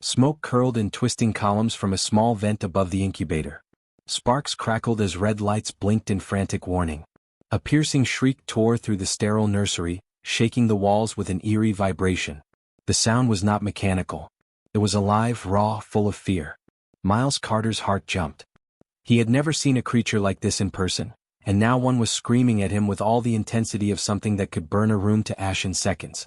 Smoke curled in twisting columns from a small vent above the incubator. Sparks crackled as red lights blinked in frantic warning. A piercing shriek tore through the sterile nursery, shaking the walls with an eerie vibration. The sound was not mechanical. It was alive, raw, full of fear. Miles Carter's heart jumped. He had never seen a creature like this in person, and now one was screaming at him with all the intensity of something that could burn a room to ash in seconds.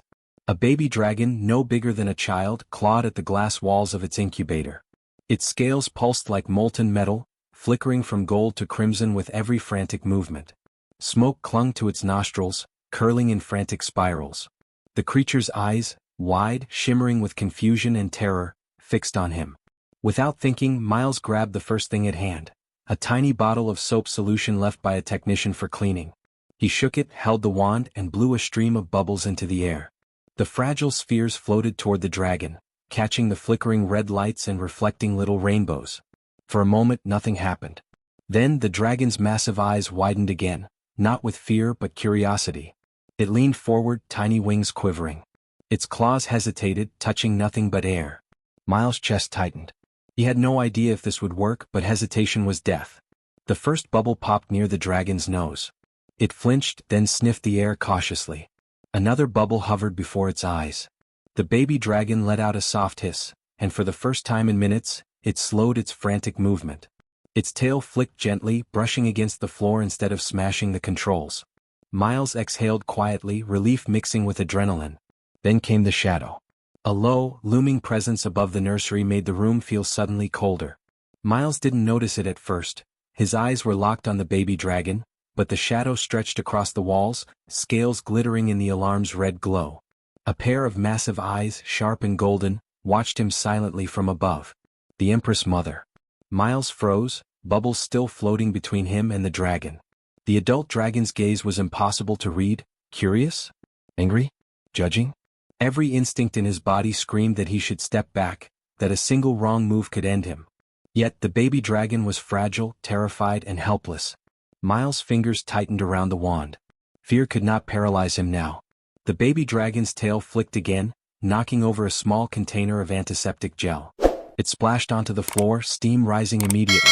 A baby dragon, no bigger than a child, clawed at the glass walls of its incubator. Its scales pulsed like molten metal, flickering from gold to crimson with every frantic movement. Smoke clung to its nostrils, curling in frantic spirals. The creature's eyes, wide, shimmering with confusion and terror, fixed on him. Without thinking, Miles grabbed the first thing at hand, a tiny bottle of soap solution left by a technician for cleaning. He shook it, held the wand, and blew a stream of bubbles into the air. The fragile spheres floated toward the dragon, catching the flickering red lights and reflecting little rainbows. For a moment nothing happened. Then the dragon's massive eyes widened again, not with fear but curiosity. It leaned forward, tiny wings quivering. Its claws hesitated, touching nothing but air. Miles' chest tightened. He had no idea if this would work, but hesitation was death. The first bubble popped near the dragon's nose. It flinched, then sniffed the air cautiously. Another bubble hovered before its eyes. The baby dragon let out a soft hiss, and for the first time in minutes, it slowed its frantic movement. Its tail flicked gently, brushing against the floor instead of smashing the controls. Miles exhaled quietly, relief mixing with adrenaline. Then came the shadow. A low, looming presence above the nursery made the room feel suddenly colder. Miles didn't notice it at first. His eyes were locked on the baby dragon, but the shadow stretched across the walls, scales glittering in the alarm's red glow. A pair of massive eyes, sharp and golden, watched him silently from above. The Empress Mother. Miles froze, bubbles still floating between him and the dragon. The adult dragon's gaze was impossible to read, curious? Angry? Judging? Every instinct in his body screamed that he should step back, that a single wrong move could end him. Yet the baby dragon was fragile, terrified, and helpless. Miles' fingers tightened around the wand. Fear could not paralyze him now. The baby dragon's tail flicked again, knocking over a small container of antiseptic gel. It splashed onto the floor, steam rising immediately.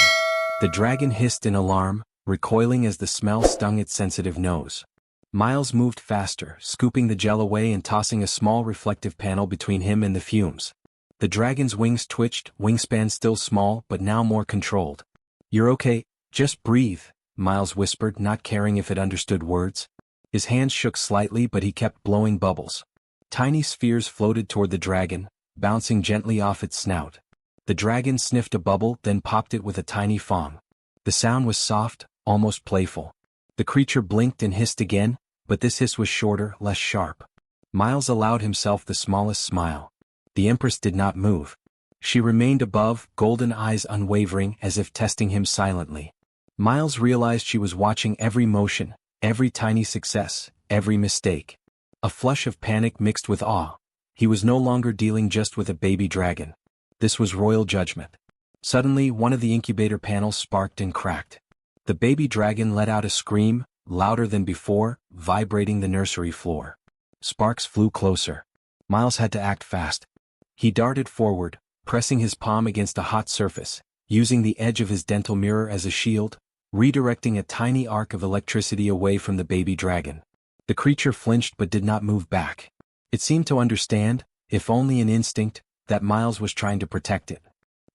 The dragon hissed in alarm, recoiling as the smell stung its sensitive nose. Miles moved faster, scooping the gel away and tossing a small reflective panel between him and the fumes. The dragon's wings twitched, wingspan still small but now more controlled. "You're okay, just breathe," Miles whispered, not caring if it understood words. His hands shook slightly but he kept blowing bubbles. Tiny spheres floated toward the dragon, bouncing gently off its snout. The dragon sniffed a bubble, then popped it with a tiny fong. The sound was soft, almost playful. The creature blinked and hissed again, but this hiss was shorter, less sharp. Miles allowed himself the smallest smile. The Empress did not move. She remained above, golden eyes unwavering, as if testing him silently. Miles realized she was watching every motion, every tiny success, every mistake. A flush of panic mixed with awe. He was no longer dealing just with a baby dragon. This was royal judgment. Suddenly, one of the incubator panels sparked and cracked. The baby dragon let out a scream, louder than before, vibrating the nursery floor. Sparks flew closer. Miles had to act fast. He darted forward, pressing his palm against a hot surface, using the edge of his dental mirror as a shield, redirecting a tiny arc of electricity away from the baby dragon. The creature flinched but did not move back. It seemed to understand, if only an instinct, that Miles was trying to protect it.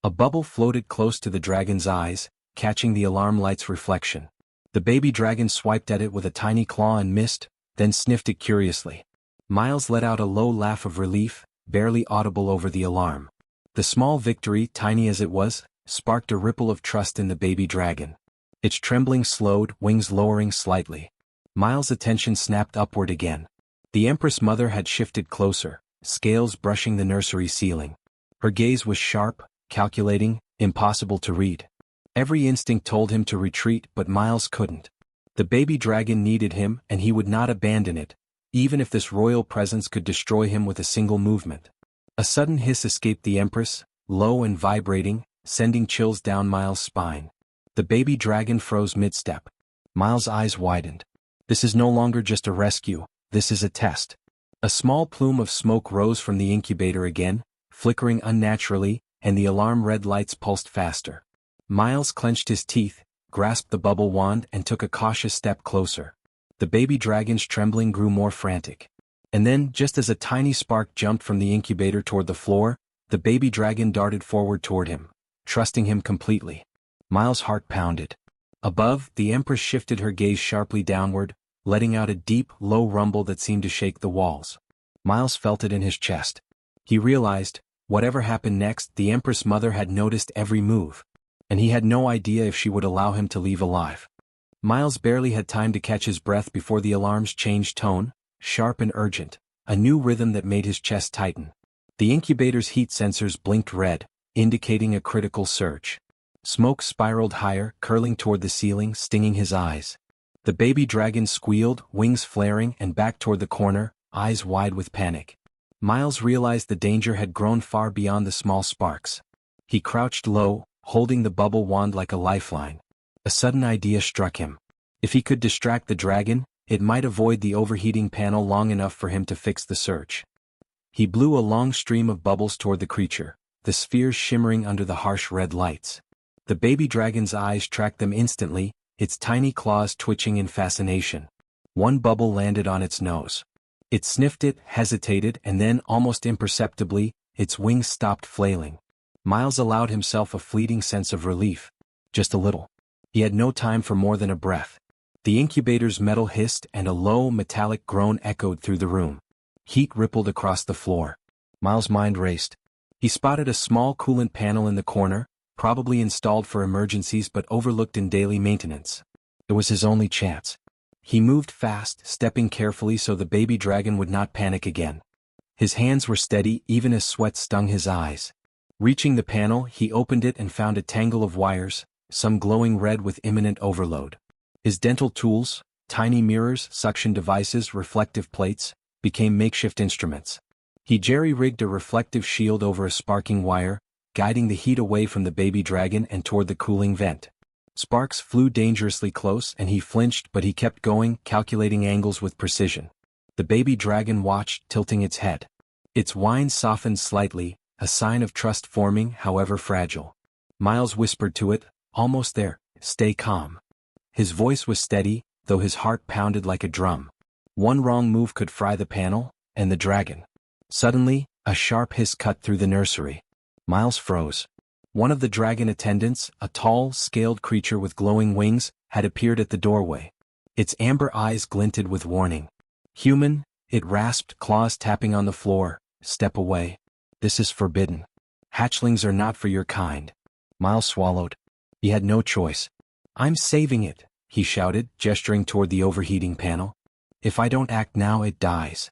A bubble floated close to the dragon's eyes, catching the alarm light's reflection. The baby dragon swiped at it with a tiny claw and missed, then sniffed it curiously. Miles let out a low laugh of relief, barely audible over the alarm. The small victory, tiny as it was, sparked a ripple of trust in the baby dragon. Its trembling slowed, wings lowering slightly. Miles' attention snapped upward again. The Empress Mother had shifted closer, scales brushing the nursery ceiling. Her gaze was sharp, calculating, impossible to read. Every instinct told him to retreat, but Miles couldn't. The baby dragon needed him, and he would not abandon it, even if this royal presence could destroy him with a single movement. A sudden hiss escaped the Empress, low and vibrating, sending chills down Miles' spine. The baby dragon froze mid-step. Miles' eyes widened. This is no longer just a rescue, this is a test. A small plume of smoke rose from the incubator again, flickering unnaturally, and the alarm red lights pulsed faster. Miles clenched his teeth, grasped the bubble wand and took a cautious step closer. The baby dragon's trembling grew more frantic. And then, just as a tiny spark jumped from the incubator toward the floor, the baby dragon darted forward toward him, trusting him completely. Miles' heart pounded. Above, the Empress shifted her gaze sharply downward, letting out a deep, low rumble that seemed to shake the walls. Miles felt it in his chest. He realized, whatever happened next, the Empress Mother had noticed every move, and he had no idea if she would allow him to leave alive. Miles barely had time to catch his breath before the alarms changed tone, sharp and urgent, a new rhythm that made his chest tighten. The incubator's heat sensors blinked red, indicating a critical surge. Smoke spiraled higher, curling toward the ceiling, stinging his eyes. The baby dragon squealed, wings flaring, and backed toward the corner, eyes wide with panic. Miles realized the danger had grown far beyond the small sparks. He crouched low, holding the bubble wand like a lifeline. A sudden idea struck him. If he could distract the dragon, it might avoid the overheating panel long enough for him to fix the surge. He blew a long stream of bubbles toward the creature, the spheres shimmering under the harsh red lights. The baby dragon's eyes tracked them instantly, its tiny claws twitching in fascination. One bubble landed on its nose. It sniffed it, hesitated, and then, almost imperceptibly, its wings stopped flailing. Miles allowed himself a fleeting sense of relief. Just a little. He had no time for more than a breath. The incubator's metal hissed and a low, metallic groan echoed through the room. Heat rippled across the floor. Miles' mind raced. He spotted a small coolant panel in the corner, probably installed for emergencies but overlooked in daily maintenance. It was his only chance. He moved fast, stepping carefully so the baby dragon would not panic again. His hands were steady even as sweat stung his eyes. Reaching the panel, he opened it and found a tangle of wires, some glowing red with imminent overload. His dental tools, tiny mirrors, suction devices, reflective plates, became makeshift instruments. He jerry-rigged a reflective shield over a sparking wire, guiding the heat away from the baby dragon and toward the cooling vent. Sparks flew dangerously close and he flinched, but he kept going, calculating angles with precision. The baby dragon watched, tilting its head. Its whine softened slightly, a sign of trust forming, however fragile. Miles whispered to it, "Almost there, stay calm." His voice was steady, though his heart pounded like a drum. One wrong move could fry the panel, and the dragon. Suddenly, a sharp hiss cut through the nursery. Miles froze. One of the dragon attendants, a tall, scaled creature with glowing wings, had appeared at the doorway. Its amber eyes glinted with warning. "Human," it rasped, claws tapping on the floor, "step away. This is forbidden. Hatchlings are not for your kind." Miles swallowed. He had no choice. "I'm saving it," he shouted, gesturing toward the overheating panel. "If I don't act now, it dies."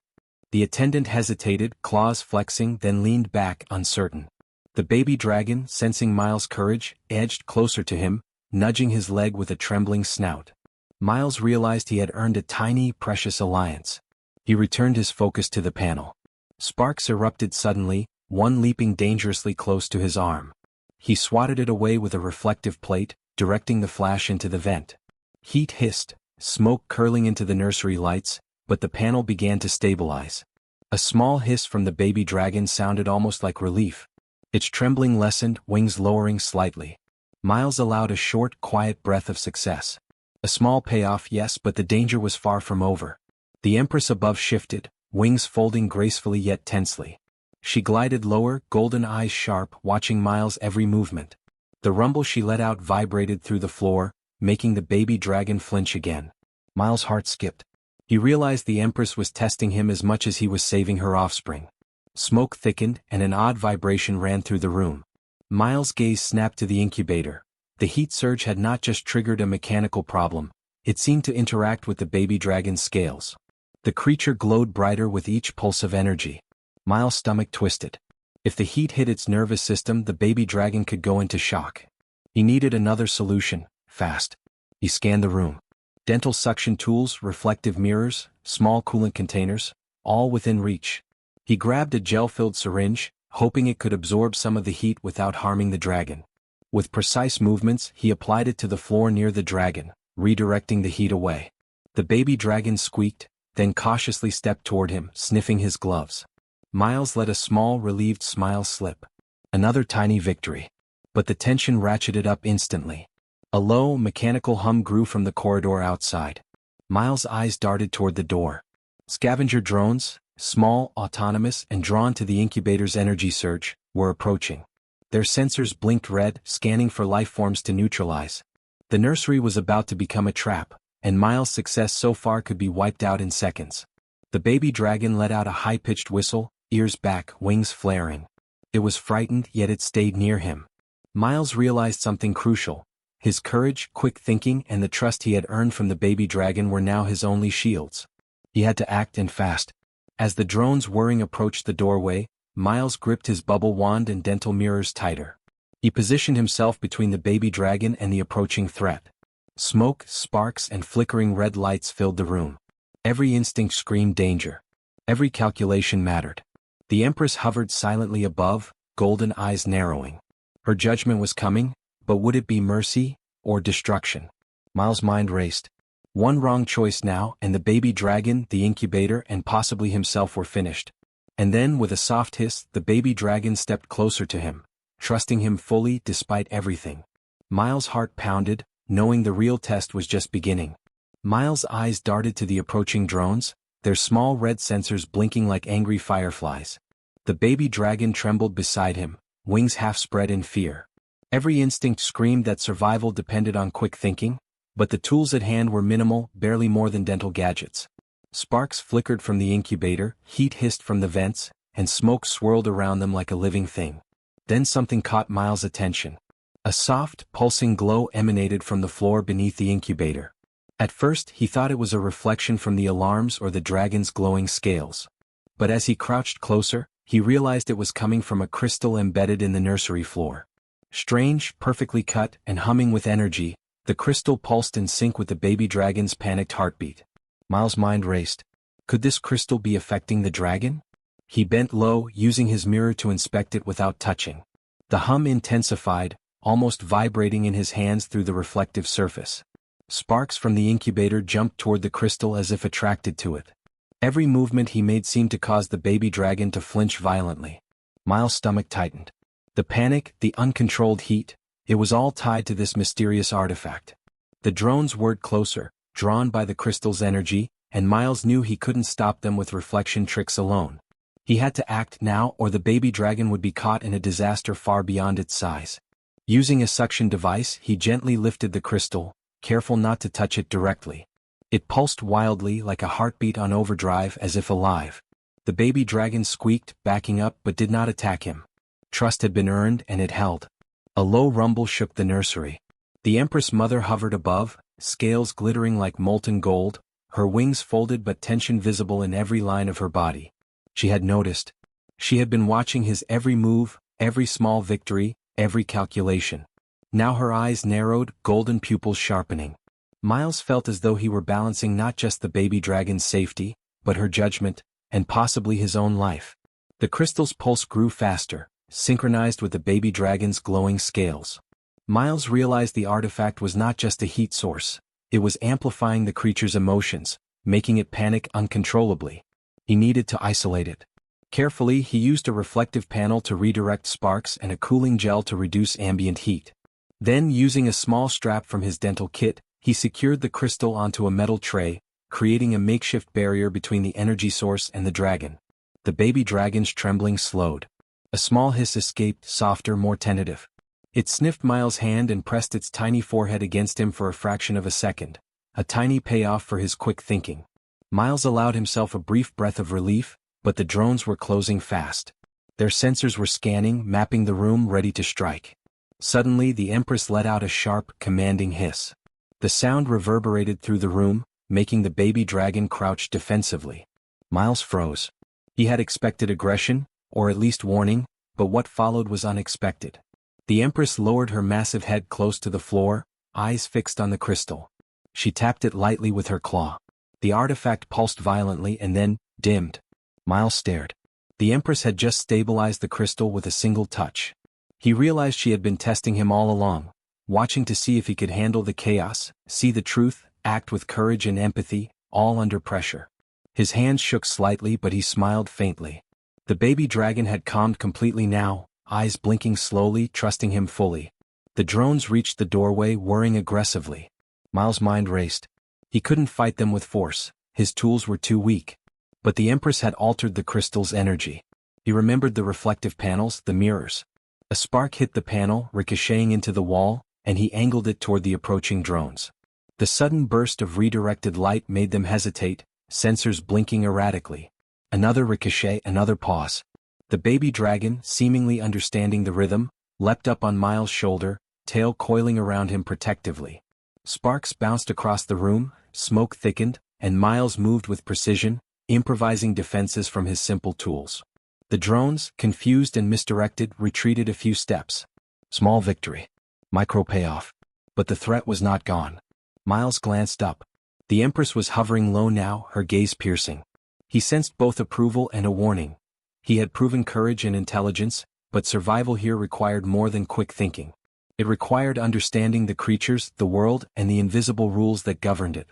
The attendant hesitated, claws flexing, then leaned back, uncertain. The baby dragon, sensing Miles' courage, edged closer to him, nudging his leg with a trembling snout. Miles realized he had earned a tiny, precious alliance. He returned his focus to the panel. Sparks erupted suddenly, one leaping dangerously close to his arm. He swatted it away with a reflective plate, directing the flash into the vent. Heat hissed, smoke curling into the nursery lights, but the panel began to stabilize. A small hiss from the baby dragon sounded almost like relief. Its trembling lessened, wings lowering slightly. Miles allowed a short, quiet breath of success. A small payoff, yes, but the danger was far from over. The Empress above shifted, wings folding gracefully yet tensely. She glided lower, golden eyes sharp, watching Miles' every movement. The rumble she let out vibrated through the floor, making the baby dragon flinch again. Miles' heart skipped. He realized the Empress was testing him as much as he was saving her offspring. Smoke thickened, and an odd vibration ran through the room. Miles' gaze snapped to the incubator. The heat surge had not just triggered a mechanical problem, it seemed to interact with the baby dragon's scales. The creature glowed brighter with each pulse of energy. Miles' stomach twisted. If the heat hit its nervous system, the baby dragon could go into shock. He needed another solution, fast. He scanned the room. Dental suction tools, reflective mirrors, small coolant containers, all within reach. He grabbed a gel-filled syringe, hoping it could absorb some of the heat without harming the dragon. With precise movements, he applied it to the floor near the dragon, redirecting the heat away. The baby dragon squeaked, then cautiously stepped toward him, sniffing his gloves. Miles let a small, relieved smile slip. Another tiny victory. But the tension ratcheted up instantly. A low, mechanical hum grew from the corridor outside. Miles' eyes darted toward the door. Scavenger drones, small, autonomous, and drawn to the incubator's energy surge, were approaching. Their sensors blinked red, scanning for life forms to neutralize. The nursery was about to become a trap, and Miles' success so far could be wiped out in seconds. The baby dragon let out a high-pitched whistle, ears back, wings flaring. It was frightened, yet it stayed near him. Miles realized something crucial. His courage, quick thinking, and the trust he had earned from the baby dragon were now his only shields. He had to act and fast. As the drone's whirring approached the doorway, Miles gripped his bubble wand and dental mirrors tighter. He positioned himself between the baby dragon and the approaching threat. Smoke, sparks, and flickering red lights filled the room. Every instinct screamed danger. Every calculation mattered. The Empress hovered silently above, golden eyes narrowing. Her judgment was coming, but would it be mercy or destruction? Miles' mind raced. One wrong choice now, and the baby dragon, the incubator, and possibly himself were finished. And then, with a soft hiss, the baby dragon stepped closer to him, trusting him fully despite everything. Miles' heart pounded, knowing the real test was just beginning. Miles' eyes darted to the approaching drones, their small red sensors blinking like angry fireflies. The baby dragon trembled beside him, wings half spread in fear. Every instinct screamed that survival depended on quick thinking, but the tools at hand were minimal, barely more than dental gadgets. Sparks flickered from the incubator, heat hissed from the vents, and smoke swirled around them like a living thing. Then something caught Miles' attention. A soft, pulsing glow emanated from the floor beneath the incubator. At first, he thought it was a reflection from the alarms or the dragon's glowing scales. But as he crouched closer, he realized it was coming from a crystal embedded in the nursery floor. Strange, perfectly cut, and humming with energy, the crystal pulsed in sync with the baby dragon's panicked heartbeat. Miles' mind raced. Could this crystal be affecting the dragon? He bent low, using his mirror to inspect it without touching. The hum intensified, almost vibrating in his hands through the reflective surface. Sparks from the incubator jumped toward the crystal as if attracted to it. Every movement he made seemed to cause the baby dragon to flinch violently. Miles' stomach tightened. The panic, the uncontrolled heat, it was all tied to this mysterious artifact. The drones whirred closer, drawn by the crystal's energy, and Miles knew he couldn't stop them with reflection tricks alone. He had to act now or the baby dragon would be caught in a disaster far beyond its size. Using a suction device, he gently lifted the crystal, careful not to touch it directly. It pulsed wildly like a heartbeat on overdrive as if alive. The baby dragon squeaked, backing up but did not attack him. Trust had been earned and it held. A low rumble shook the nursery. The Empress mother hovered above, scales glittering like molten gold, her wings folded but tension visible in every line of her body. She had noticed. She had been watching his every move, every small victory, every calculation. Now her eyes narrowed, golden pupils sharpening. Miles felt as though he were balancing not just the baby dragon's safety, but her judgment, and possibly his own life. The crystal's pulse grew faster, synchronized with the baby dragon's glowing scales. Miles realized the artifact was not just a heat source, it was amplifying the creature's emotions, making it panic uncontrollably. He needed to isolate it. Carefully, he used a reflective panel to redirect sparks and a cooling gel to reduce ambient heat. Then, using a small strap from his dental kit, he secured the crystal onto a metal tray, creating a makeshift barrier between the energy source and the dragon. The baby dragon's trembling slowed. A small hiss escaped, softer, more tentative. It sniffed Miles' hand and pressed its tiny forehead against him for a fraction of a second, a tiny payoff for his quick thinking. Miles allowed himself a brief breath of relief, but the drones were closing fast. Their sensors were scanning, mapping the room, ready to strike. Suddenly, the Empress let out a sharp, commanding hiss. The sound reverberated through the room, making the baby dragon crouch defensively. Miles froze. He had expected aggression, or at least warning, but what followed was unexpected. The Empress lowered her massive head close to the floor, eyes fixed on the crystal. She tapped it lightly with her claw. The artifact pulsed violently and then dimmed. Miles stared. The Empress had just stabilized the crystal with a single touch. He realized she had been testing him all along, watching to see if he could handle the chaos, see the truth, act with courage and empathy, all under pressure. His hands shook slightly but he smiled faintly. The baby dragon had calmed completely now, eyes blinking slowly, trusting him fully. The drones reached the doorway, whirring aggressively. Miles' mind raced. He couldn't fight them with force, his tools were too weak. But the Empress had altered the crystal's energy. He remembered the reflective panels, the mirrors. A spark hit the panel, ricocheting into the wall, and he angled it toward the approaching drones. The sudden burst of redirected light made them hesitate, sensors blinking erratically. Another ricochet, another pause. The baby dragon, seemingly understanding the rhythm, leapt up on Miles' shoulder, tail coiling around him protectively. Sparks bounced across the room, smoke thickened, and Miles moved with precision, improvising defenses from his simple tools. The drones, confused and misdirected, retreated a few steps. Small victory. Micro payoff. But the threat was not gone. Miles glanced up. The Empress was hovering low now, her gaze piercing. He sensed both approval and a warning. He had proven courage and intelligence, but survival here required more than quick thinking. It required understanding the creatures, the world, and the invisible rules that governed it.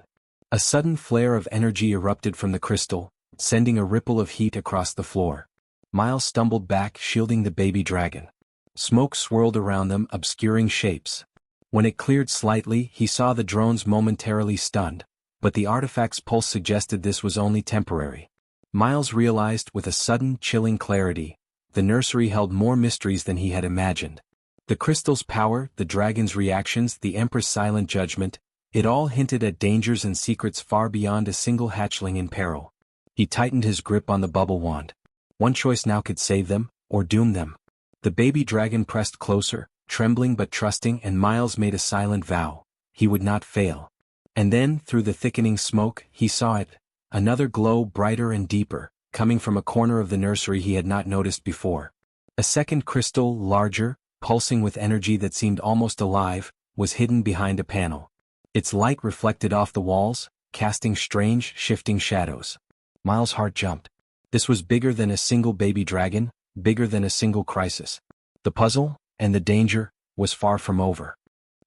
A sudden flare of energy erupted from the crystal, sending a ripple of heat across the floor. Miles stumbled back, shielding the baby dragon. Smoke swirled around them, obscuring shapes. When it cleared slightly, he saw the drones momentarily stunned, but the artifact's pulse suggested this was only temporary. Miles realized with a sudden, chilling clarity, the nursery held more mysteries than he had imagined. The crystal's power, the dragon's reactions, the Empress' silent judgment, it all hinted at dangers and secrets far beyond a single hatchling in peril. He tightened his grip on the bubble wand. One choice now could save them, or doom them. The baby dragon pressed closer, trembling but trusting, and Miles made a silent vow. He would not fail. And then, through the thickening smoke, he saw it. Another glow, brighter and deeper, coming from a corner of the nursery he had not noticed before. A second crystal, larger, pulsing with energy that seemed almost alive, was hidden behind a panel. Its light reflected off the walls, casting strange, shifting shadows. Miles' heart jumped. This was bigger than a single baby dragon, bigger than a single crisis. The puzzle, and the danger, was far from over.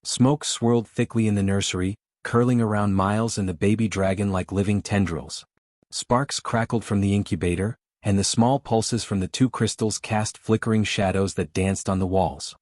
Smoke swirled thickly in the nursery, curling around Miles and the baby dragon like living tendrils. Sparks crackled from the incubator, and the small pulses from the two crystals cast flickering shadows that danced on the walls.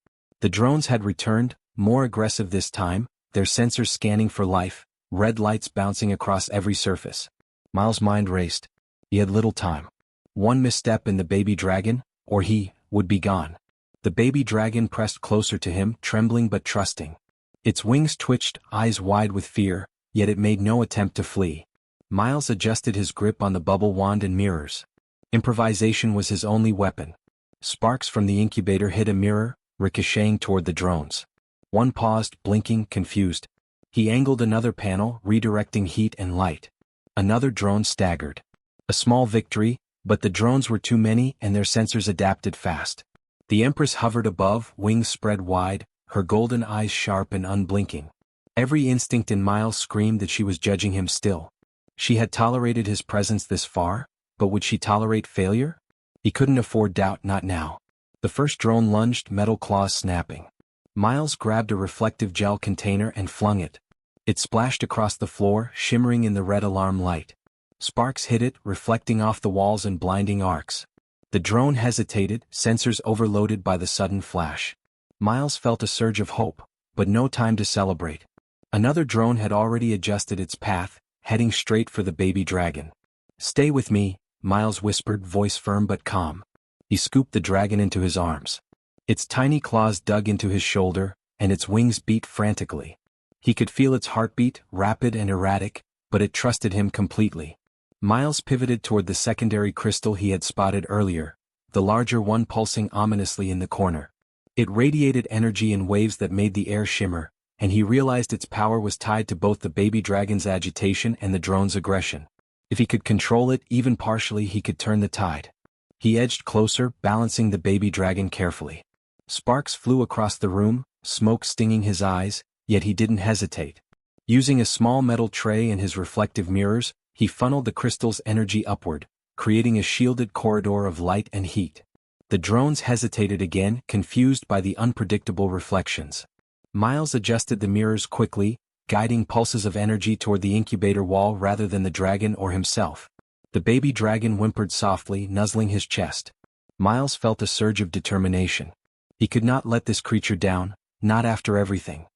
The drones had returned, more aggressive this time, their sensors scanning for life, red lights bouncing across every surface. Miles' mind raced. He had little time. One misstep in the baby dragon, or he would be gone. The baby dragon pressed closer to him, trembling but trusting. Its wings twitched, eyes wide with fear, yet it made no attempt to flee. Miles adjusted his grip on the bubble wand and mirrors. Improvisation was his only weapon. Sparks from the incubator hit a mirror, ricocheting toward the drones. One paused, blinking, confused. He angled another panel, redirecting heat and light. Another drone staggered. A small victory, but the drones were too many and their sensors adapted fast. The Empress hovered above, wings spread wide, her golden eyes sharp and unblinking. Every instinct in Miles screamed that she was judging him still. She had tolerated his presence this far, but would she tolerate failure? He couldn't afford doubt, not now. The first drone lunged, metal claws snapping. Miles grabbed a reflective gel container and flung it. It splashed across the floor, shimmering in the red alarm light. Sparks hit it, reflecting off the walls in blinding arcs. The drone hesitated, sensors overloaded by the sudden flash. Miles felt a surge of hope, but no time to celebrate. Another drone had already adjusted its path, heading straight for the baby dragon. "Stay with me," Miles whispered, voice firm but calm. He scooped the dragon into his arms. Its tiny claws dug into his shoulder, and its wings beat frantically. He could feel its heartbeat, rapid and erratic, but it trusted him completely. Miles pivoted toward the secondary crystal he had spotted earlier, the larger one pulsing ominously in the corner. It radiated energy in waves that made the air shimmer, and he realized its power was tied to both the baby dragon's agitation and the drone's aggression. If he could control it even partially, he could turn the tide. He edged closer, balancing the baby dragon carefully. Sparks flew across the room, smoke stinging his eyes, yet he didn't hesitate. Using a small metal tray and his reflective mirrors, he funneled the crystal's energy upward, creating a shielded corridor of light and heat. The drones hesitated again, confused by the unpredictable reflections. Miles adjusted the mirrors quickly, guiding pulses of energy toward the incubator wall rather than the dragon or himself. The baby dragon whimpered softly, nuzzling his chest. Miles felt a surge of determination. He could not let this creature down, not after everything.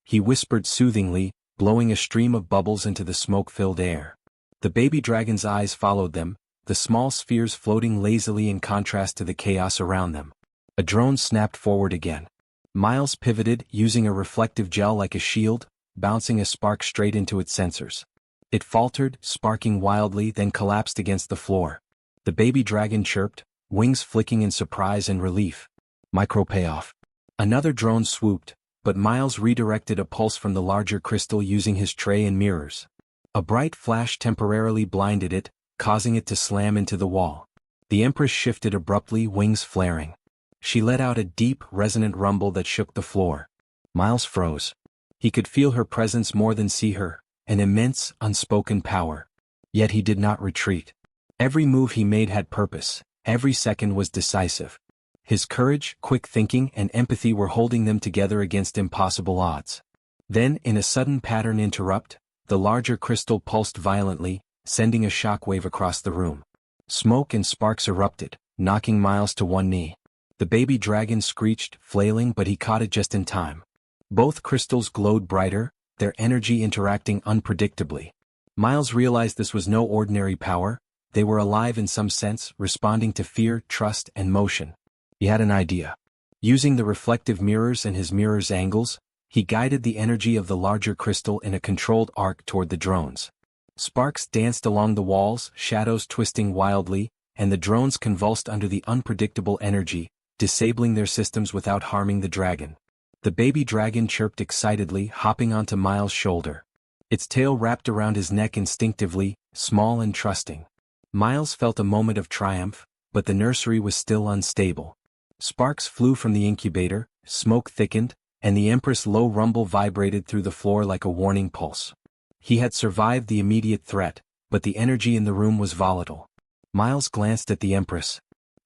He whispered soothingly, blowing a stream of bubbles into the smoke-filled air. The baby dragon's eyes followed them, the small spheres floating lazily in contrast to the chaos around them. A drone snapped forward again. Miles pivoted, using a reflective gel like a shield, bouncing a spark straight into its sensors. It faltered, sparking wildly, then collapsed against the floor. The baby dragon chirped, wings flicking in surprise and relief. Micro payoff. Another drone swooped, but Miles redirected a pulse from the larger crystal using his tray and mirrors. A bright flash temporarily blinded it, causing it to slam into the wall. The Empress shifted abruptly, wings flaring. She let out a deep, resonant rumble that shook the floor. Miles froze. He could feel her presence more than see her, an immense, unspoken power. Yet he did not retreat. Every move he made had purpose, every second was decisive. His courage, quick thinking, and empathy were holding them together against impossible odds. Then, in a sudden pattern interrupt, the larger crystal pulsed violently, sending a shockwave across the room. Smoke and sparks erupted, knocking Miles to one knee. The baby dragon screeched, flailing, but he caught it just in time. Both crystals glowed brighter, their energy interacting unpredictably. Miles realized this was no ordinary power. They were alive in some sense, responding to fear, trust, and motion. He had an idea. Using the reflective mirrors and his mirror's angles, he guided the energy of the larger crystal in a controlled arc toward the drones. Sparks danced along the walls, shadows twisting wildly, and the drones convulsed under the unpredictable energy, disabling their systems without harming the dragon. The baby dragon chirped excitedly, hopping onto Miles' shoulder. Its tail wrapped around his neck instinctively, small and trusting. Miles felt a moment of triumph, but the nursery was still unstable. Sparks flew from the incubator, smoke thickened, and the Empress' low rumble vibrated through the floor like a warning pulse. He had survived the immediate threat, but the energy in the room was volatile. Miles glanced at the Empress.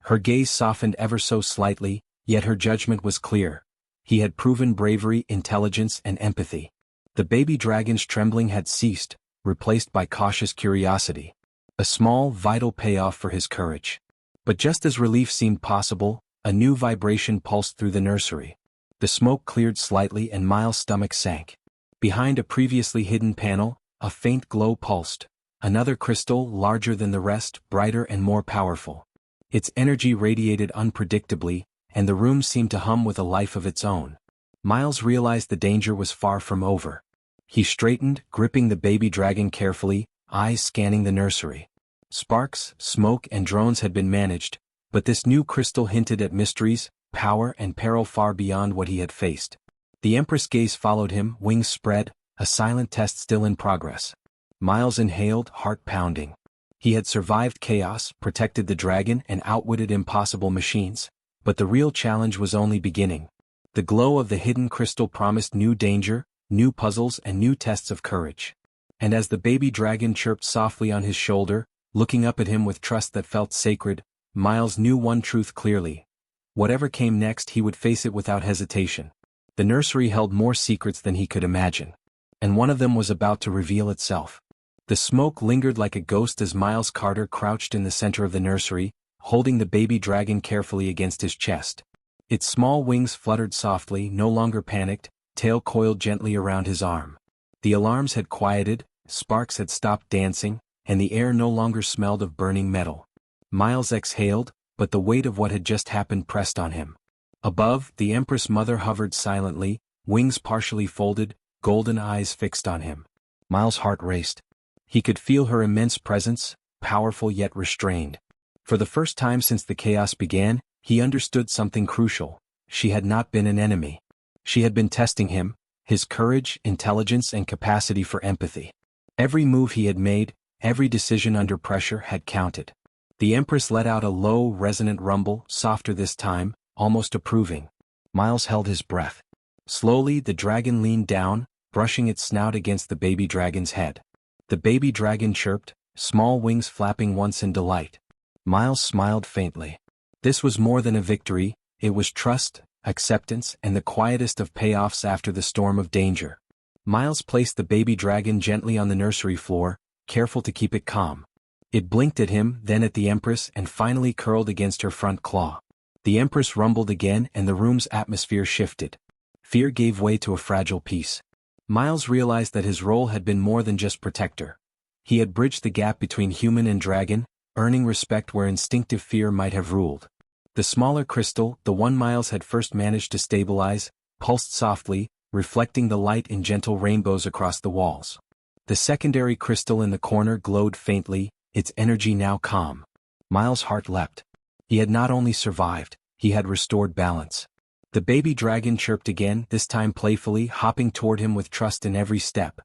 Her gaze softened ever so slightly, yet her judgment was clear. He had proven bravery, intelligence, and empathy. The baby dragon's trembling had ceased, replaced by cautious curiosity. A small, vital payoff for his courage. But just as relief seemed possible, a new vibration pulsed through the nursery. The smoke cleared slightly and Miles' stomach sank. Behind a previously hidden panel, a faint glow pulsed. Another crystal, larger than the rest, brighter and more powerful. Its energy radiated unpredictably, and the room seemed to hum with a life of its own. Miles realized the danger was far from over. He straightened, gripping the baby dragon carefully, eyes scanning the nursery. Sparks, smoke, and drones had been managed, but this new crystal hinted at mysteries, power, and peril far beyond what he had faced. The Empress' gaze followed him, wings spread, a silent test still in progress. Miles inhaled, heart pounding. He had survived chaos, protected the dragon, and outwitted impossible machines. But the real challenge was only beginning. The glow of the hidden crystal promised new danger, new puzzles, and new tests of courage. And as the baby dragon chirped softly on his shoulder, looking up at him with trust that felt sacred, Miles knew one truth clearly. Whatever came next, he would face it without hesitation. The nursery held more secrets than he could imagine. And one of them was about to reveal itself. The smoke lingered like a ghost as Miles Carter crouched in the center of the nursery, holding the baby dragon carefully against his chest. Its small wings fluttered softly, no longer panicked, tail coiled gently around his arm. The alarms had quieted, sparks had stopped dancing, and the air no longer smelled of burning metal. Miles exhaled, but the weight of what had just happened pressed on him. Above, the Empress Mother hovered silently, wings partially folded, golden eyes fixed on him. Miles' heart raced. He could feel her immense presence, powerful yet restrained. For the first time since the chaos began, he understood something crucial. She had not been an enemy. She had been testing him, his courage, intelligence, and capacity for empathy. Every move he had made, every decision under pressure had counted. The Empress let out a low, resonant rumble, softer this time, almost approving. Miles held his breath. Slowly, the dragon leaned down, brushing its snout against the baby dragon's head. The baby dragon chirped, small wings flapping once in delight. Miles smiled faintly. This was more than a victory, it was trust, acceptance, and the quietest of payoffs after the storm of danger. Miles placed the baby dragon gently on the nursery floor, careful to keep it calm. It blinked at him, then at the Empress, and finally curled against her front claw. The Empress rumbled again, and the room's atmosphere shifted. Fear gave way to a fragile peace. Miles realized that his role had been more than just protector. He had bridged the gap between human and dragon, earning respect where instinctive fear might have ruled. The smaller crystal, the one Miles had first managed to stabilize, pulsed softly, reflecting the light in gentle rainbows across the walls. The secondary crystal in the corner glowed faintly, its energy now calm. Miles' heart leapt. He had not only survived, he had restored balance. The baby dragon chirped again, this time playfully, hopping toward him with trust in every step.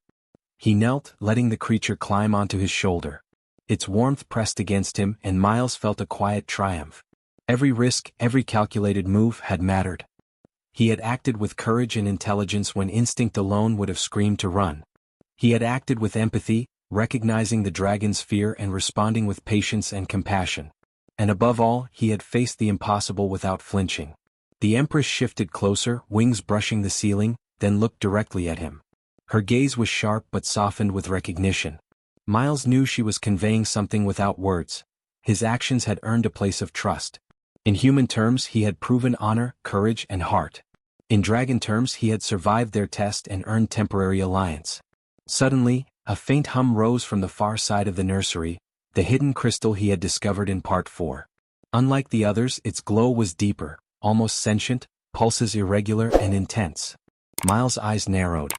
He knelt, letting the creature climb onto his shoulder. Its warmth pressed against him, and Miles felt a quiet triumph. Every risk, every calculated move had mattered. He had acted with courage and intelligence when instinct alone would have screamed to run. He had acted with empathy, recognizing the dragon's fear and responding with patience and compassion. And above all, he had faced the impossible without flinching. The Empress shifted closer, wings brushing the ceiling, then looked directly at him. Her gaze was sharp but softened with recognition. Miles knew she was conveying something without words. His actions had earned a place of trust. In human terms, he had proven honor, courage, and heart. In dragon terms, he had survived their test and earned temporary alliance. Suddenly, a faint hum rose from the far side of the nursery, the hidden crystal he had discovered in Part 4. Unlike the others, its glow was deeper, almost sentient, pulses irregular and intense. Miles' eyes narrowed.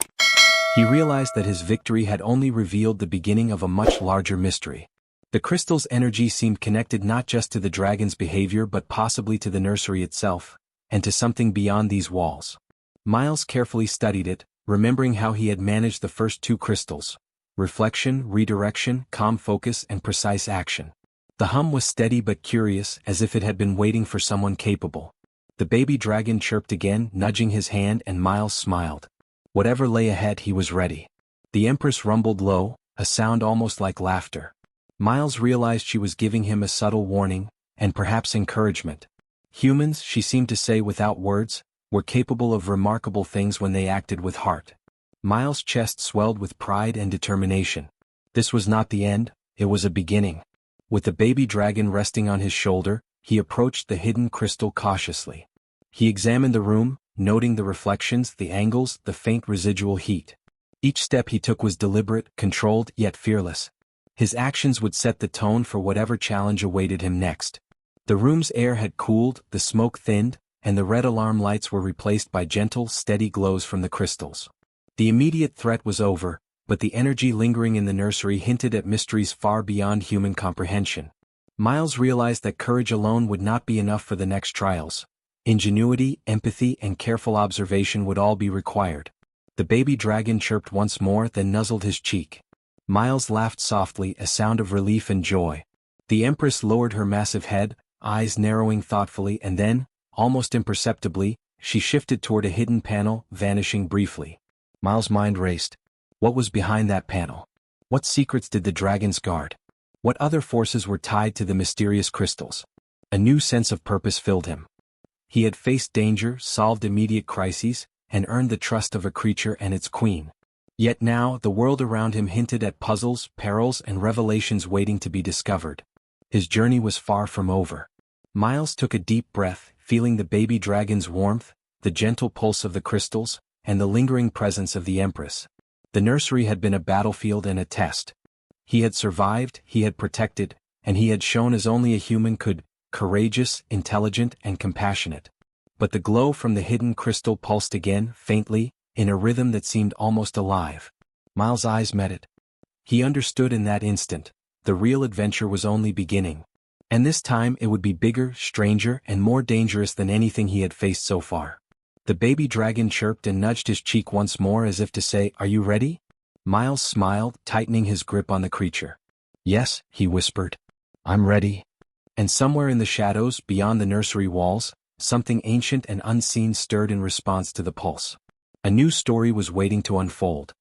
He realized that his victory had only revealed the beginning of a much larger mystery. The crystal's energy seemed connected not just to the dragon's behavior but possibly to the nursery itself, and to something beyond these walls. Miles carefully studied it, remembering how he had managed the first two crystals: reflection, redirection, calm focus, and precise action. The hum was steady but curious, as if it had been waiting for someone capable. The baby dragon chirped again, nudging his hand, and Miles smiled. Whatever lay ahead, he was ready. The Empress rumbled low, a sound almost like laughter. Miles realized she was giving him a subtle warning, and perhaps encouragement. Humans, she seemed to say without words, were capable of remarkable things when they acted with heart. Miles' chest swelled with pride and determination. This was not the end, it was a beginning. With the baby dragon resting on his shoulder, he approached the hidden crystal cautiously. He examined the room, noting the reflections, the angles, the faint residual heat. Each step he took was deliberate, controlled, yet fearless. His actions would set the tone for whatever challenge awaited him next. The room's air had cooled, the smoke thinned, and the red alarm lights were replaced by gentle, steady glows from the crystals. The immediate threat was over, but the energy lingering in the nursery hinted at mysteries far beyond human comprehension. Miles realized that courage alone would not be enough for the next trials. Ingenuity, empathy, and careful observation would all be required. The baby dragon chirped once more, then nuzzled his cheek. Miles laughed softly, a sound of relief and joy. The Empress lowered her massive head, eyes narrowing thoughtfully, and then, almost imperceptibly, she shifted toward a hidden panel, vanishing briefly. Miles' mind raced. What was behind that panel? What secrets did the dragons guard? What other forces were tied to the mysterious crystals? A new sense of purpose filled him. He had faced danger, solved immediate crises, and earned the trust of a creature and its queen. Yet now, the world around him hinted at puzzles, perils, and revelations waiting to be discovered. His journey was far from over. Miles took a deep breath, feeling the baby dragon's warmth, the gentle pulse of the crystals, and the lingering presence of the Empress. The nursery had been a battlefield and a test. He had survived, he had protected, and he had shown as only a human could, courageous, intelligent, and compassionate. But the glow from the hidden crystal pulsed again, faintly, in a rhythm that seemed almost alive. Miles' eyes met it. He understood in that instant, the real adventure was only beginning. And this time it would be bigger, stranger, and more dangerous than anything he had faced so far. The baby dragon chirped and nudged his cheek once more as if to say, "Are you ready?" Miles smiled, tightening his grip on the creature. "Yes," he whispered. "I'm ready." And somewhere in the shadows, beyond the nursery walls, something ancient and unseen stirred in response to the pulse. A new story was waiting to unfold.